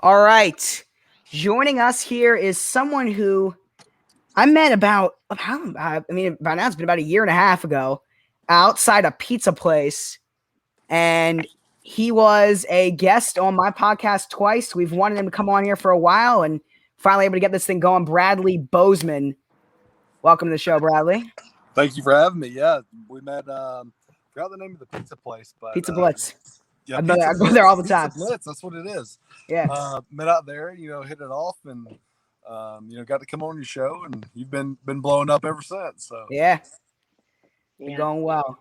All right. Joining us here is someone who I met by now it's been about a year and a half ago outside a pizza place. And he was a guest on my podcast twice. We've wanted him to come on here for a while and finally able to get this thing going. Bradley Bozeman. Welcome to the show, Bradley. Thank you for having me. Yeah, we met. Forgot the name of the pizza place, but Pizza Blitz. yeah, I go there all the time. Pizza Blitz, that's what it is. Yeah. Met out there, hit it off, and got to come on your show, and you've been blowing up ever since. So Yeah. Been going well.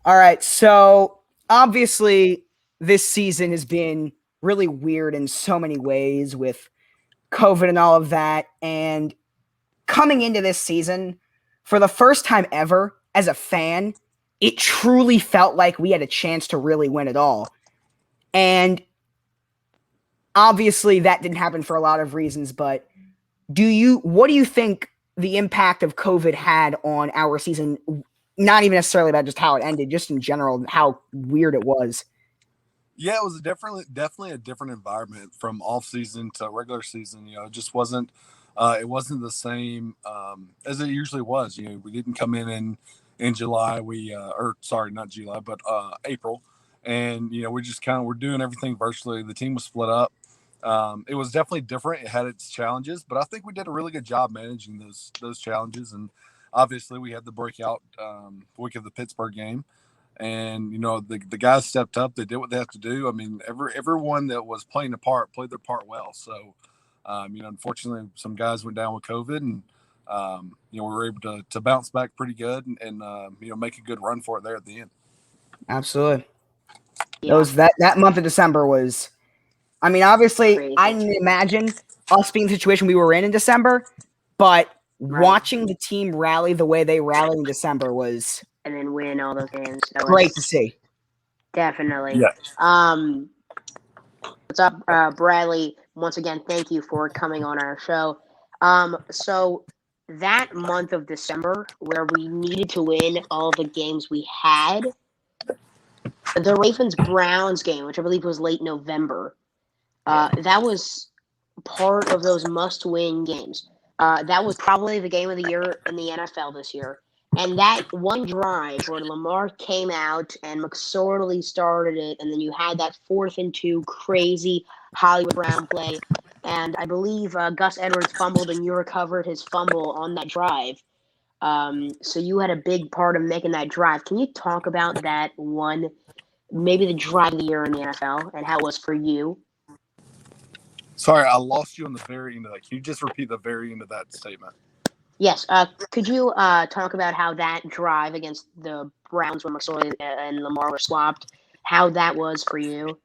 All right. So obviously, this season has been really weird in so many ways with COVID and all of that. And coming into this season, for the first time ever, as a fan, it truly felt like we had a chance to really win it all. And obviously, that didn't happen for a lot of reasons. But what do you think the impact of COVID had on our season? Not even necessarily about just how it ended, just in general, how weird it was. Yeah, it was definitely a different environment from off season to regular season. It just wasn't. It wasn't the same as it usually was. We didn't come in July. Not July, but April, and we just we're doing everything virtually. The team was split up. It was definitely different. It had its challenges, but I think we did a really good job managing those challenges. And obviously, we had the breakout week of the Pittsburgh game. And the guys stepped up. They did what they have to do. I mean, everyone that was playing the part played their part well. So, unfortunately, some guys went down with COVID, and we were able to bounce back pretty good and make a good run for it there at the end. Absolutely. Yeah. That month of December was. I mean, obviously, crazy. I didn't imagine us being in the situation we were in December, but watching the team rally the way they rallied in December was. And then win all those games. That was great to see. Definitely. Yeah. What's up, Bradley? Once again, thank you for coming on our show. So that month of December, where we needed to win all the games we had, the Ravens-Browns game, which I believe was late November, that was part of those must-win games. That was probably the game of the year in the NFL this year. And that one drive where Lamar came out and McSorley started it, and then you had that 4th and 2 crazy Hollywood Brown play. And I believe Gus Edwards fumbled, and you recovered his fumble on that drive. So you had a big part of making that drive. Can you talk about that one, maybe the drive of the year in the NFL, and how it was for you? Sorry, I lost you on the very end of that. Can you just repeat the very end of that statement? Yes. Could you talk about how that drive against the Browns when McSorley and Lamar were swapped, how that was for you?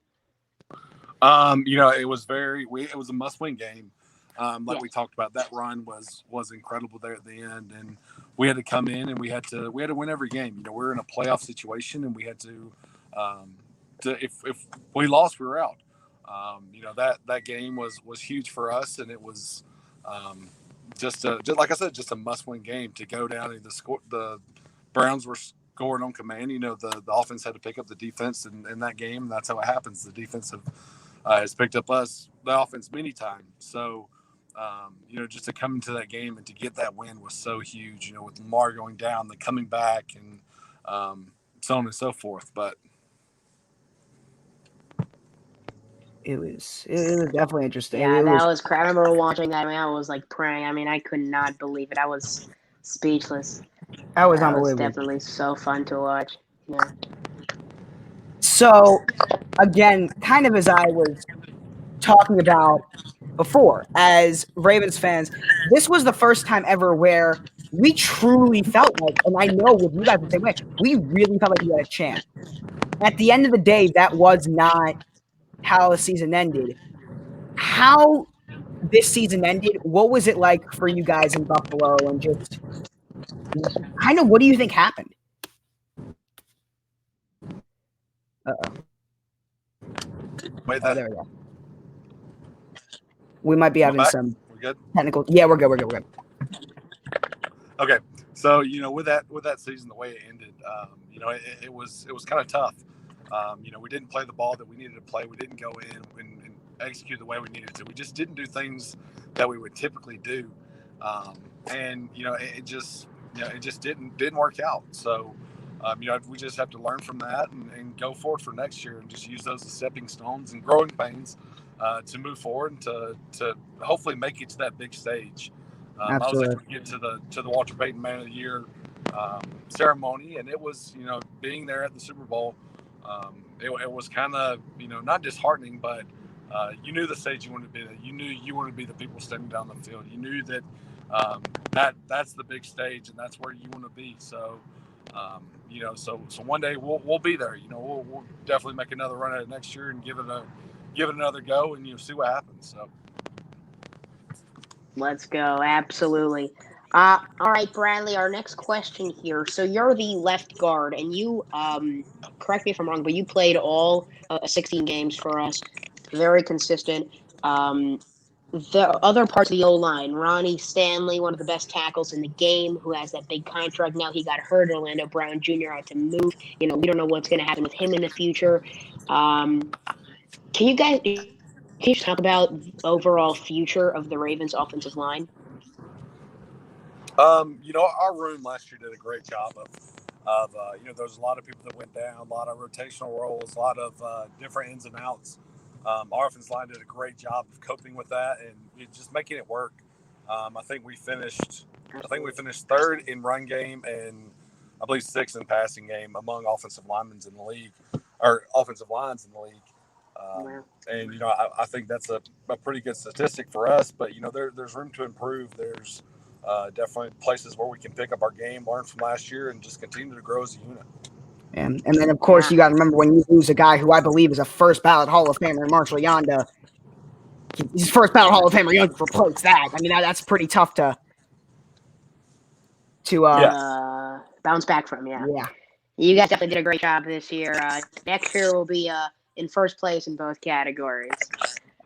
It was it was a must-win game. We talked about, that run was incredible there at the end, and we had to come in and we had to win every game. We're in a playoff situation, and we had to if we lost, we were out. That game was huge for us, and it was just like I said, just a must-win game to go down. And the Browns were scoring on command. The offense had to pick up the defense in that game. That's how it happens. The defense has picked up the offense many times. So, just to come into that game and to get that win was so huge. With Lamar going down, the coming back, and so on and so forth. But it was definitely interesting. Yeah, that was crazy. I remember watching that. I was like praying. I mean, I could not believe it. I was speechless. That was unbelievable. It was definitely so fun to watch. Yeah. So, again, kind of as I was talking about before, as Ravens fans, this was the first time ever where we truly felt like, and I know with you guys the same way, we really felt like we had a chance. At the end of the day, that was not how the season ended. How this season ended, what was it like for you guys in Buffalo, and just kind of what do you think happened? Wait, there we go. We might be having some technical. Yeah, we're good. Okay, so with that season, the way it ended, it was kind of tough. We didn't play the ball that we needed to play. We didn't go in and execute the way we needed to. We just didn't do things that we would typically do, and it just it just didn't work out. So we just have to learn from that and go forward for next year, and just use those as stepping stones and growing pains to move forward and to hopefully make it to that big stage. I was able to get to the Walter Payton Man of the Year ceremony, and it was being there at the Super Bowl. It was kind of not disheartening, but you knew the stage you wanted to be at. You knew you wanted to be the people standing down the field. You knew that that's the big stage, and that's where you want to be. So so one day we'll be there. We'll definitely make another run at it next year and give it another go, and see what happens. So let's go. Absolutely. All right, Bradley, our next question here. So you're the left guard, and you, correct me if I'm wrong, but you played all 16 games for us. Very consistent. The other parts of the O-line, Ronnie Stanley, one of the best tackles in the game, who has that big contract now. He got hurt. Orlando Brown Jr. had to move. We don't know what's going to happen with him in the future. Can you just talk about the overall future of the Ravens offensive line? Our room last year did a great job of there's a lot of people that went down, a lot of rotational roles, a lot of different ins and outs. Our offensive line did a great job of coping with that and just making it work. I think we finished third in run game and I believe sixth in passing game among offensive linemen in the league, or offensive lines in the league. And I think that's a pretty good statistic for us. But there's room to improve. There's definitely places where we can pick up our game, learn from last year, and just continue to grow as a unit. And then, of course, you got to remember when you lose a guy who I believe is a first ballot Hall of Famer, Marshall Yonda. He's first ballot Hall of Famer. You don't replace that. I mean, that's pretty tough to bounce back from. Yeah. You guys definitely did a great job this year. Next year will be in first place in both categories.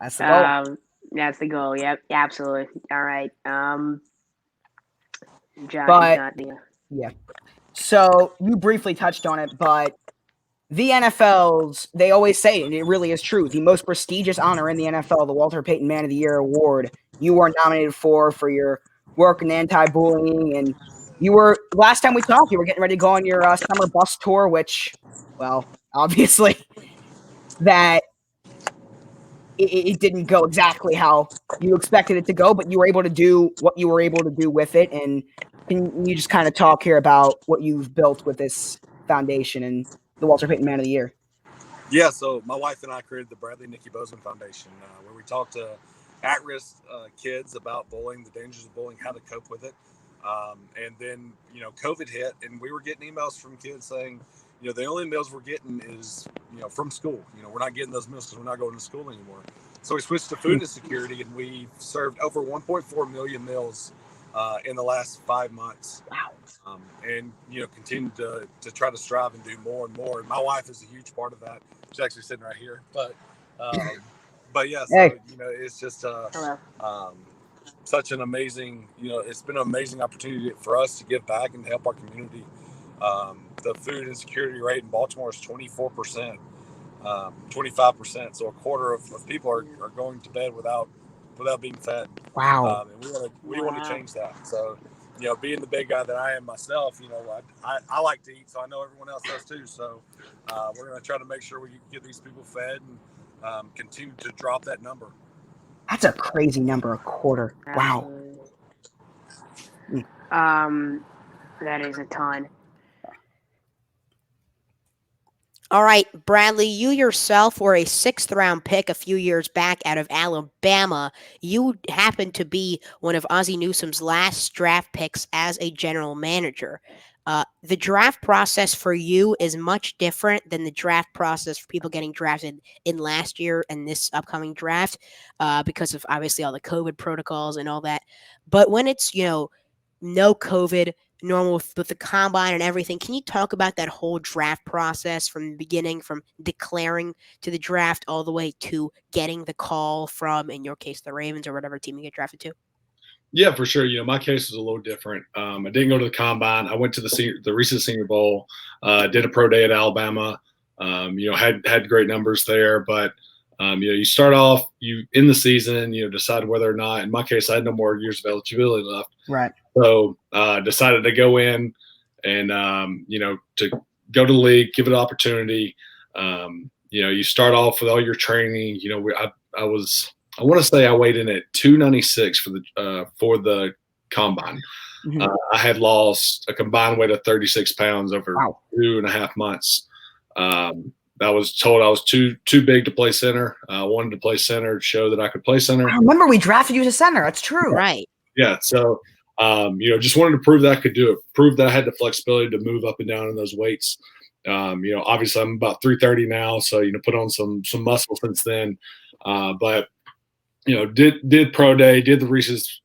That's the goal. That's the goal. Yep, absolutely. All right. Josh, but yeah. So you briefly touched on it, but the NFL's, they always say, and it really is true, the most prestigious honor in the NFL, the Walter Payton Man of the Year award, you were nominated for your work in anti-bullying, and you were, last time we talked, you were getting ready to go on your summer bus tour, which, well, obviously, that it didn't go exactly how you expected it to go, but you were able to do what you were able to do with it, and can you just kind of talk here about what you've built with this foundation and the Walter Payton Man of the Year? Yeah, so my wife and I created the Bradley Nikki Bozeman Foundation, where we talk to at-risk kids about bullying, the dangers of bullying, how to cope with it. And then, COVID hit, and we were getting emails from kids saying, the only meals we're getting is, from school. We're not getting those meals because we're not going to school anymore. So we switched to food insecurity, and we served over 1.4 million meals in the last 5 months. Wow. And continue to try to strive and do more and more. And my wife is a huge part of that. She's actually sitting right here. But yeah, so hey. it's just such an amazing, it's been an amazing opportunity for us to give back and help our community. The food insecurity rate in Baltimore is 24%, 25%. So a quarter of people are going to bed without being fed. Wow. And we want to change that. So, being the big guy that I am myself, I like to eat, so I know everyone else does too. So we're going to try to make sure we get these people fed and continue to drop that number. That's a crazy number, a quarter. Wow. That is a ton. All right, Bradley, you yourself were a 6th-round pick a few years back out of Alabama. You happened to be one of Ozzie Newsome's last draft picks as a general manager. The draft process for you is much different than the draft process for people getting drafted in last year and this upcoming draft because of obviously all the COVID protocols and all that. But when it's, no COVID, normal with the combine and everything, can you talk about that whole draft process from the beginning, from declaring to the draft all the way to getting the call from, in your case, the Ravens or whatever team you get drafted to? Yeah, for sure. My case was a little different. I didn't go to the combine. I went to the recent Senior Bowl, did a pro day at Alabama. Had great numbers there, but You start off in the season, decide whether or not. In my case, I had no more years of eligibility left, Right. so decided to go in and to go to the league, give it an opportunity. You start off with all your training. I want to say I weighed in at 296 for the combine. Mhm. I had lost a combined weight of 36 pounds over Wow. 2.5 months. I was told I was too big to play center. I wanted to play center to show that I could play center. I remember we drafted you as a center. That's true. Right. Yeah. So, just wanted to prove that I could do it, prove that I had the flexibility to move up and down in those weights. Obviously I'm about 330 now. So, put on some muscle since then. But, did pro day, did the Reese's,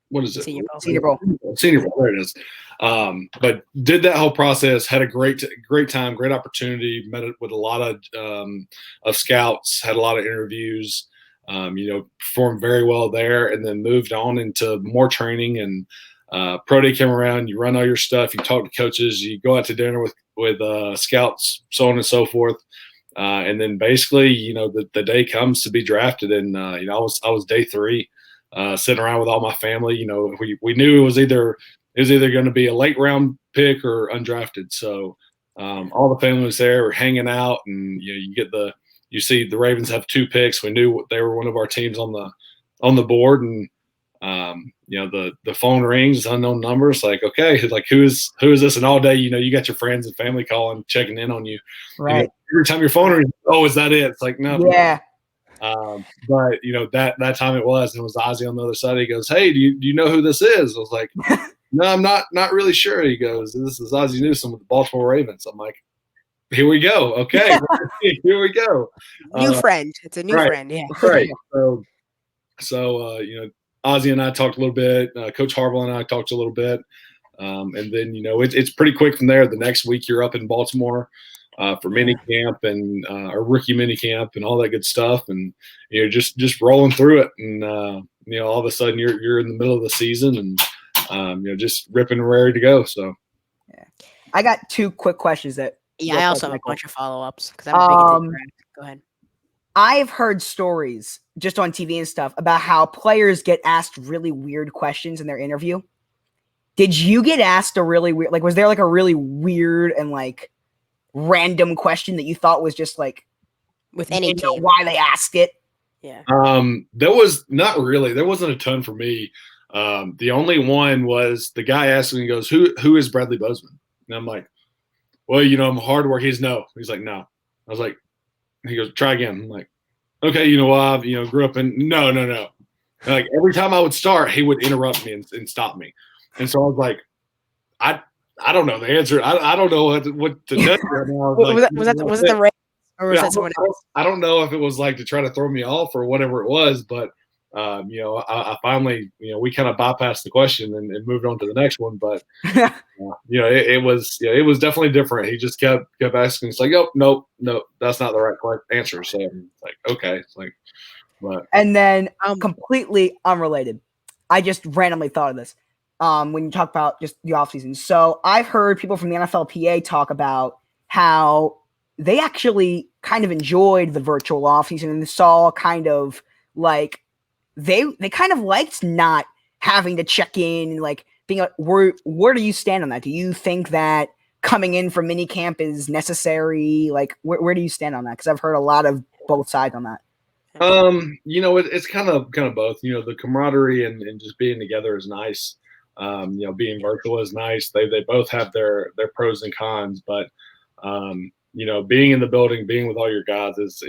what is it? Senior Bowl. Senior Bowl. There it is. But did that whole process, had a great time, great opportunity, met with a lot of scouts, had a lot of interviews, performed very well there, and then moved on into more training. And pro day came around, you run all your stuff, you talk to coaches, you go out to dinner with scouts, so on and so forth. And then basically, the day comes to be drafted. And, I was day 3, sitting around with all my family. We knew it was either going to be a late round pick or undrafted. So all the family was there, we're hanging out, and you see the Ravens have 2 picks. We knew they were one of our teams on the board, and the phone rings, unknown numbers. Like, okay, like who is this? And all day, you got your friends and family calling, checking in on you. Right. Every time your phone rings, oh, is that it? It's like, no. Yeah. But that time it was Ozzie on the other side. He goes, "Hey, do you know who this is?" I was like, "No, I'm not really sure." He goes, "This is Ozzie Newsome with the Baltimore Ravens." I'm like, "Here we go. Okay, here we go." New friend. It's a new right. friend. Yeah. Right. So Ozzie and I talked a little bit. Coach Harbaugh and I talked a little bit, and then it's pretty quick from there. The next week you're up in Baltimore for mini camp and a rookie mini camp and all that good stuff, and just rolling through it. And all of a sudden you're in the middle of the season, and just ripping and ready to go. So yeah, I got 2 quick questions that. Yeah, I also have a bunch of follow-ups because I'm a big into draft. Go ahead. I've heard stories just on TV and stuff about how players get asked really weird questions in their interview. Did you get asked a really weird, was there a really weird and random question that you thought was just with any team? Why they asked it? Yeah. There was not really. There wasn't a ton for me. The only one was the guy asked me, he goes, who is Bradley Bozeman? And I'm like, well, I'm hard work. He's no. He's like, no. I was like, he goes, try again. I'm like, okay, I grew up in no. Like every time I would start, he would interrupt me and stop me. And so I was like, I don't know the answer. I don't know what to tell you right now. Was it the Ravens or was that someone else? I don't know if it was to try to throw me off or whatever it was, but I finally, we kind of bypassed the question and moved on to the next one. But it was definitely different. He just kept asking. It's like, oh, nope, that's not the right answer. So I'm like, okay, it's like, but. And then completely unrelated, I just randomly thought of this. When you talk about just the offseason. So I've heard people from the NFLPA talk about how they actually kind of enjoyed the virtual offseason and saw kind of they kind of liked not having to check in and being where do you stand on that? Do you think that coming in for mini camp is necessary? Where do you stand on that? Because I've heard a lot of both sides on that. It's kind of both. The camaraderie and just being together is nice. Being virtual is nice. They both have their pros and cons, but being in the building, being with all your guys is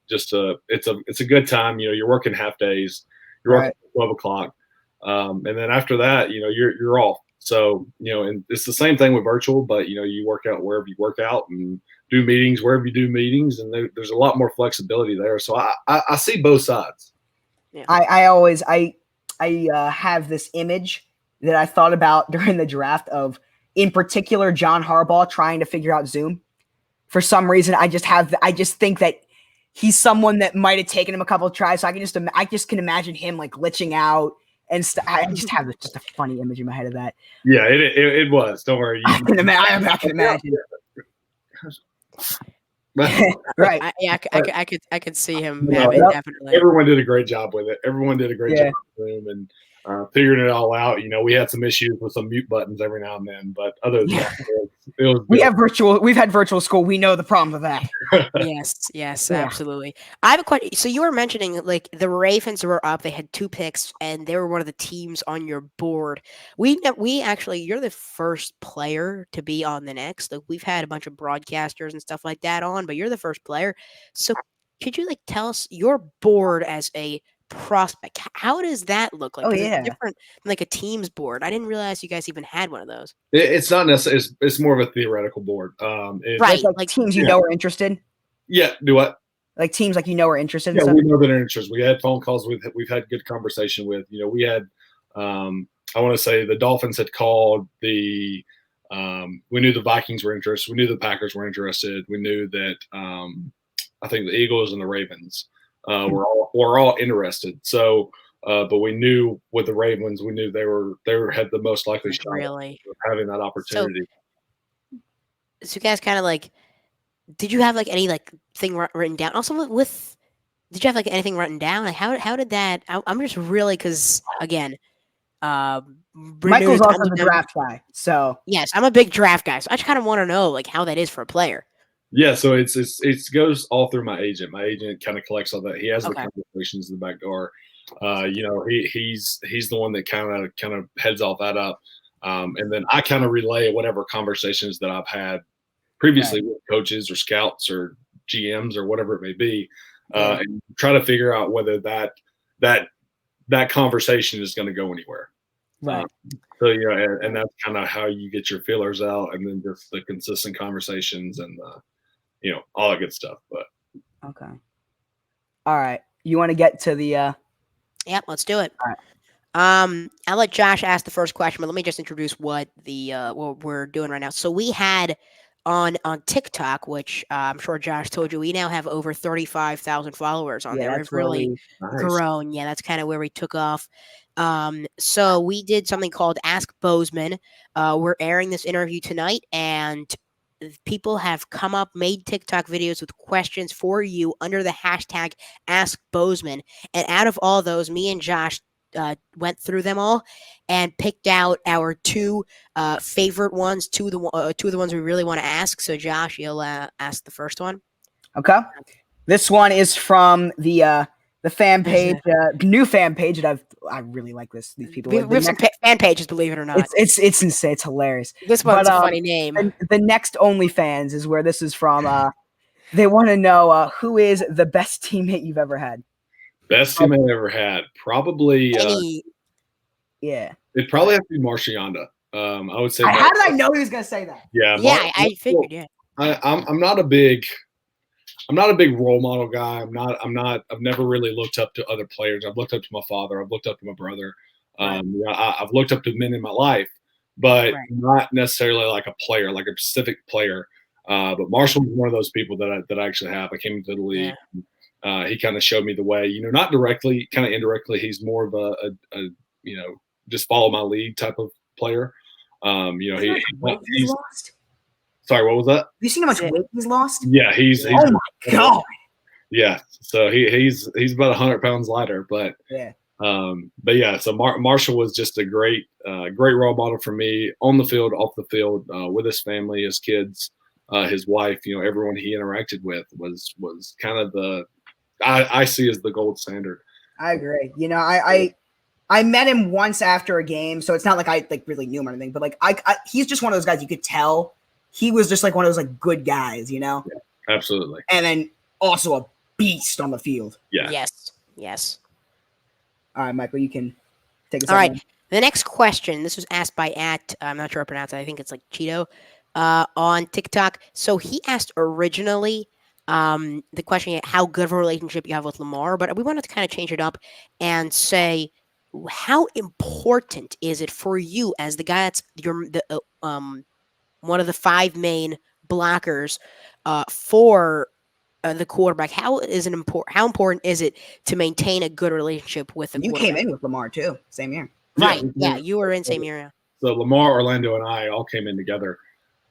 just it's a good time. You're working half days, you're working at 12 o'clock, and then after that, you're off. So and it's the same thing with virtual, but you work out wherever you work out and do meetings wherever you do meetings, and there's a lot more flexibility there. So I see both sides. Yeah. I have this image that I thought about during the draft of, in particular, John Harbaugh trying to figure out Zoom. For some reason, I just think that he's someone that might have taken him a couple of tries. So I just can imagine him glitching out and I just have just a funny image in my head of that. Yeah, it was. Don't worry. I can imagine. Right. I could see him No, having Yep. definitely. everyone did a great job with it. Everyone did a great Yeah. job with the room and figuring it all out. You know, we had some issues with some mute buttons every now and then, but other than Yeah. that, it was We've had virtual school. We know the problem with that. Yes, Yeah. absolutely. I have a question. So you were mentioning like the Ravens were up; they had 2 picks, and they were one of the teams on your board. We actually, you're the first player to be on the next. Like we've had a bunch of broadcasters and stuff like that on, but you're the first player. So could you like tell us your board as a prospect? How does that look like? Oh, Because yeah. it's different than like a team's board. I didn't realize you guys even had one of those. It's not necessarily. It's more of a theoretical board. Right. It's like like- teams you yeah. know are interested. Yeah. Do what? Like teams like you know are interested in Yeah, stuff. we know that they're interested. We had phone calls with. We've had good conversation with. You know, we had. I want to say the Dolphins had called the. We knew the Vikings were interested. We knew the Packers were interested. We knew that. I think the Eagles and the Ravens were all interested. So, but we knew with the Ravens, we knew they had the most likely shot Really. of having that opportunity. So you guys kind of like, did you have like any like thing written down? Also with did you have like anything written down? Like how did that? I'm just really because again, Michael's renewed also tons the of them. draft guy, so Yes, I'm a big draft guy, so I just kind of want to know like how that is for a player. Yeah, so it goes all through my agent. My agent kind of collects all that. He has Okay. the conversations in the back door. You know, he's the one that kind of heads all that up, and then I kind of relay whatever conversations that I've had previously with coaches or scouts or GMs or whatever it may be, and try to figure out whether that conversation is going to go anywhere. right. So you know, and that's kind of how you get your feelers out, and then just the consistent conversations and you know, all that good stuff. But Okay. All right. You want to get to the Yep, let's do it. All right. I'll let Josh ask the first question, but let me just introduce what we're doing right now. So we had on TikTok, which I'm sure Josh told you, we now have over 35,000 followers on there. that's We've really nice. grown. Yeah, that's kind of where we took off. So we did something called Ask Bozeman. We're airing this interview tonight, and people have come up, made TikTok videos with questions for you under the hashtag Ask Bozeman. And out of all those, me and Josh went through them all and picked out our 2 favorite ones, two of the ones we really want to ask. So Josh, you'll ask the first one. Okay. This one is from the fan page, new fan page that I really like these people. We have some fan pages, believe it or not. It's insane. It's hilarious. This one's a funny name. The next OnlyFans is where this is from. They want to know who is the best teammate you've ever had. Best teammate I ever had, probably. Yeah. It'd probably have to be Marcianda. I would say. How did I know he was gonna say that? Yeah. I figured. Yeah. I'm not a big role model guy. I've never really looked up to other players. I've looked up to my father. I've looked up to my brother. I've looked up to men in my life, but not necessarily like a player, like a specific player. But Marshall was one of those people that I actually have. I came into the league. Yeah. He kind of showed me the way, you know, not directly, kind of indirectly. He's more of a you know, just follow my lead type of player. You know, he's lost. Sorry, what was that? Have you seen how much weight he's lost? Yeah, he's oh my god. Yeah, so he's about 100 pounds lighter, but yeah. So Marshall was just a great role model for me on the field, off the field, with his family, his kids, his wife. You know, everyone he interacted with was kind of I see as the gold standard. I agree. You know, I met him once after a game, so it's not like I like really knew him or anything, but like he's just one of those guys you could tell he was just like one of those like good guys, you know? Yeah, absolutely. And then also a beast on the field. Yeah. Yes. All right, Michael, you can take us. All right. The next question. This was asked by I'm not sure how to pronounce it. I think it's like Cheeto on TikTok. So he asked originally the question, how good of a relationship you have with Lamar, but we wanted to kind of change it up and say, how important is it for you as the guy that's one of the 5 main blockers for the quarterback? How important is it to maintain a good relationship with the quarterback? You came in with Lamar too, same year. Right. Yeah, you were in same year. So Lamar, Orlando, and I all came in together.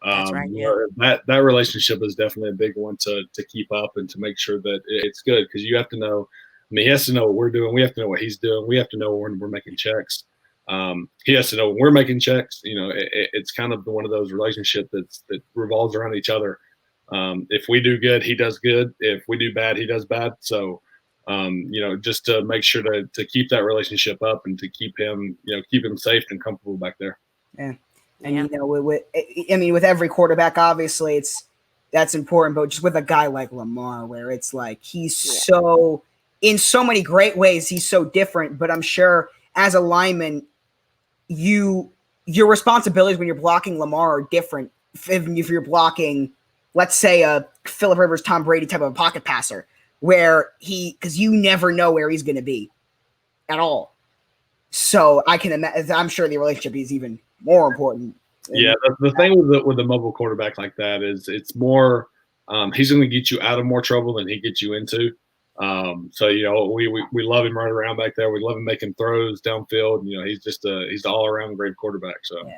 That's right. You Yeah. know, that relationship is definitely a big one to keep up and to make sure that it's good, because you have to know. I mean, he has to know what we're doing. We have to know what he's doing. We have to know when we're making checks. He has to know when we're making checks. You know, it's kind of one of those relationships that revolves around each other. If we do good, he does good. If we do bad, he does bad. So, you know, just to make sure to keep that relationship up and to keep him safe and comfortable back there. Yeah. And you know, with every quarterback, obviously that's important, but just with a guy like Lamar, where it's like he's so in so many great ways, he's so different. But I'm sure as a lineman, your responsibilities when you're blocking Lamar are different. If you're blocking, let's say, a Phillip Rivers, Tom Brady type of a pocket passer, where because you never know where he's going to be at all. So I can imagine. I'm sure the relationship is even more important. Yeah, the thing with the mobile quarterback like that is it's more he's going to get you out of more trouble than he gets you into. So you know we love him right around back there. We love him making throws downfield. You know, he's the all around great quarterback. So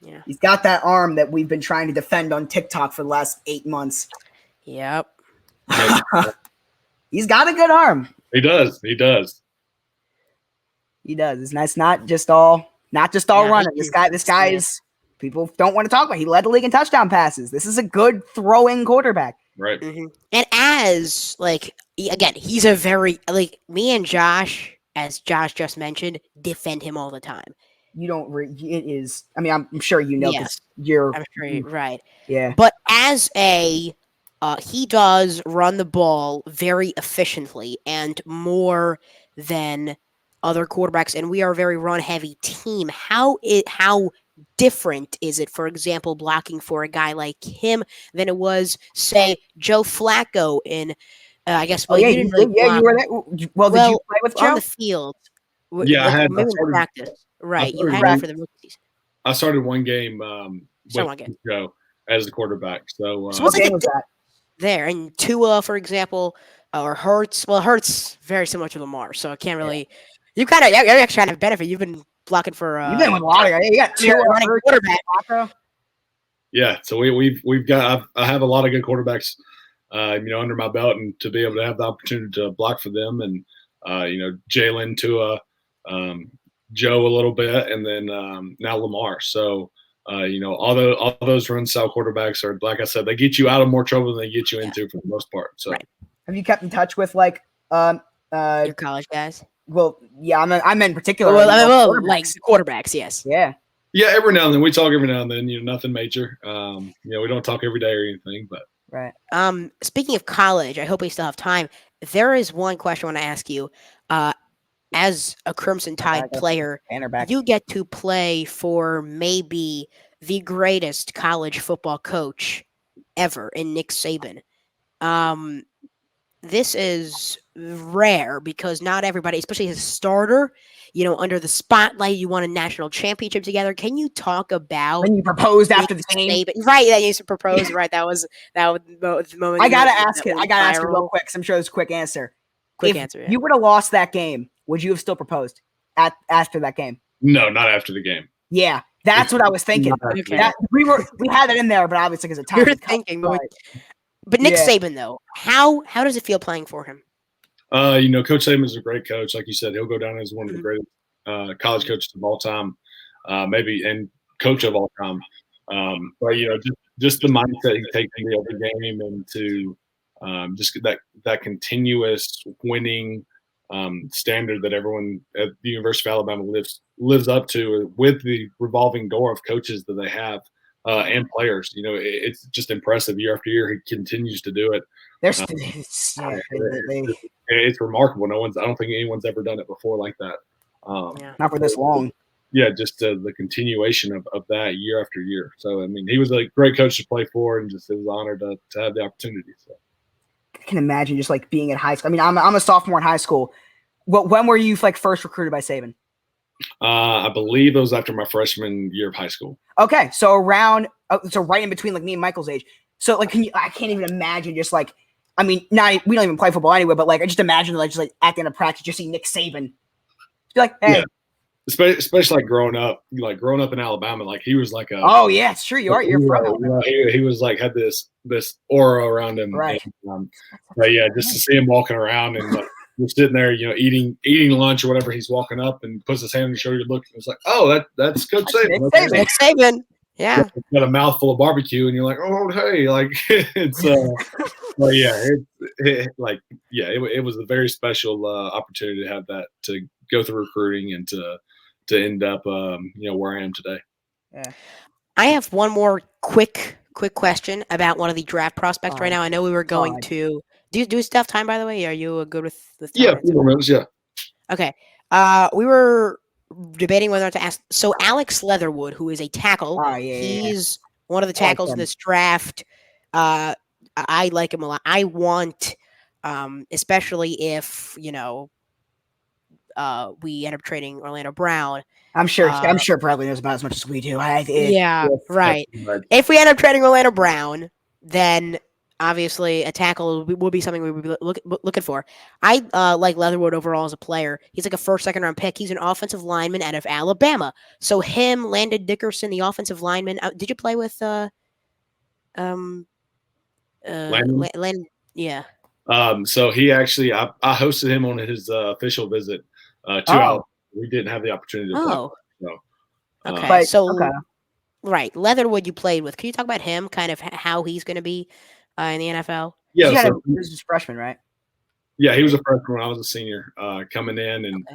yeah, he's got that arm that we've been trying to defend on TikTok for the last 8 months. Yep. He's got a good arm. He does. It's nice, not just all running. This guy is. People don't want to talk about. He led the league in touchdown passes. This is a good throwing quarterback. Right. Mm-hmm. And as again, he's a very me and Josh, as Josh just mentioned, defend him all the time. You don't. It is. I mean, I'm sure you know. Yes. I'm sure you're right. Yeah. But as he does run the ball very efficiently and more than other quarterbacks, and we are a very run-heavy team. How different is it, for example, blocking for a guy like him than it was, say, Joe Flacco in, I guess, you didn't really block. You were there. Well, did you play with Joe? On the field. Yeah, I had practice. Right, you had for the rookies. I started one game with Joe as the quarterback. So what game was that? There, and Tua, for example, or Hurts. Well, Hurts very similar to Lamar, so I can't really. Yeah. You actually kind of benefit. You've been blocking for. You've been with a lot of guys. You got two running quarterback. Yeah, so we've got. I have a lot of good quarterbacks, under my belt, and to be able to have the opportunity to block for them, and Jalen, Tua, Joe a little bit, and then now Lamar. So. All those run style quarterbacks are, like I said, they get you out of more trouble than they get you into for the most part. So, right. Have you kept in touch with your college guys? Well, yeah, I meant in particular. Quarterbacks, yes. Yeah. Yeah, every now and then we talk. Every now and then, nothing major. We don't talk every day or anything, but right. Speaking of college, I hope we still have time. There is one question I want to ask you. As a Crimson Tide player, you get to play for maybe the greatest college football coach ever in Nick Saban. This is rare because not everybody, especially his starter, under the spotlight, you won a national championship together. Can you talk about when you proposed after the game? Saban? Right, that you used to propose. Right, that was the moment. I gotta ask it. I gotta ask it real quick. Cause I'm sure there's a quick answer. Quick answer. Yeah. You would have lost that game, would you have still proposed after that game? No, not after the game. Yeah, that's what I was thinking. Okay. We had that in there, but obviously because of time. You're thinking, but Nick Saban though, how does it feel playing for him? Coach Saban is a great coach. Like you said, he'll go down as one of the greatest college coaches of all time, maybe and coach of all time. But just the mindset he takes into every game and to just that continuous winning standard that everyone at the University of Alabama lives up to with the revolving door of coaches that they have and players. It's just impressive year after year. He continues to do it. It's remarkable. I don't think anyone's ever done it before like that. Not for this long. Yeah, just the continuation of that year after year. So, I mean, he was a great coach to play for, and just it was an honor to have the opportunity. So. I can imagine just being in high school. I mean, I'm a sophomore in high school. When were you first recruited by Saban? I believe it was after my freshman year of high school. Okay, so right in between me and Michael's age. So I can't even imagine just we don't even play football anyway, but I just imagine at the end of practice, just see Nick Saban. Just be like, hey, especially like growing up in Alabama, like he was like a Oh yeah, it's true. You're from hero. Alabama, He was like had this aura around him, right? and, but yeah, just to see him walking around and like just sitting there, eating lunch or whatever, he's walking up and puts his hand on your shoulder, look, it's like, oh, that's Coach Saban. Nick Saban. Nick Saban. Yeah. Got a mouthful of barbecue, and you're like, oh hey, like it's well, yeah, it was a very special opportunity to have that, to go through recruiting and to end up where I am today. Yeah. I have one more quick question about one of the draft prospects right now. I know we were going to do we still have time, by the way? Are you good with time? Yeah, 4 minutes, yeah. Okay. We were debating whether to ask. So Alex Leatherwood, who is a tackle, he's one of the tackles in this draft. I like him a lot. I want, especially if we end up trading Orlando Brown. I'm sure Bradley knows about as much as we do. Right. If we end up trading Orlando Brown, then obviously a tackle will be something we would be looking for. I like Leatherwood overall as a player. He's like a first, second round pick. He's an offensive lineman out of Alabama. So him, Landon Dickerson, the offensive lineman. Did you play with Landon? Yeah. So he actually, I hosted him on his official visit to Alabama. We didn't have the opportunity to play. Right, Leatherwood you played with. Can you talk about him, kind of how he's going to be in the NFL? Yeah, he was just a freshman, right? Yeah, he was a freshman when I was a senior, coming in, and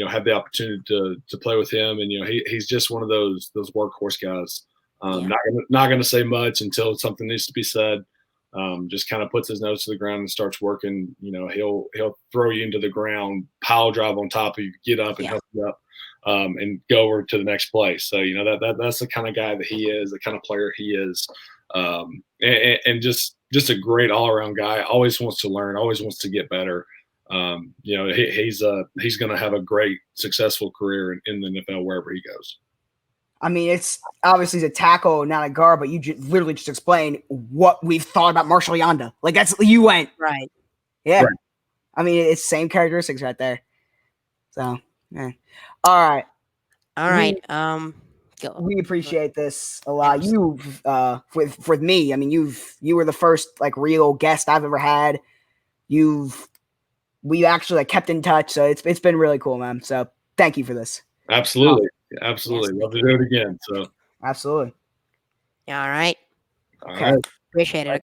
had the opportunity to play with him, and he's just one of those workhorse guys. Not gonna say much until something needs to be said. Just kind of puts his nose to the ground and starts working. He'll throw you into the ground, pile drive on top of you, get up and help you up, and go over to the next play. So that's the kind of guy that he is, the kind of player he is, and just a great all around guy. Always wants to learn, always wants to get better. He's going to have a great successful career in the NFL wherever he goes. I mean, it's obviously a tackle, not a guard, but you literally just explained what we've thought about Marshall Yanda. Like you went right. Yeah. Right. I mean, it's same characteristics right there. So, yeah. All right. We appreciate this a lot. You've with me, I mean, you were the first like real guest I've ever had. We actually kept in touch, so it's been really cool, man. So thank you for this. Absolutely. Love to do it again. So absolutely. All right. Okay. Appreciate it.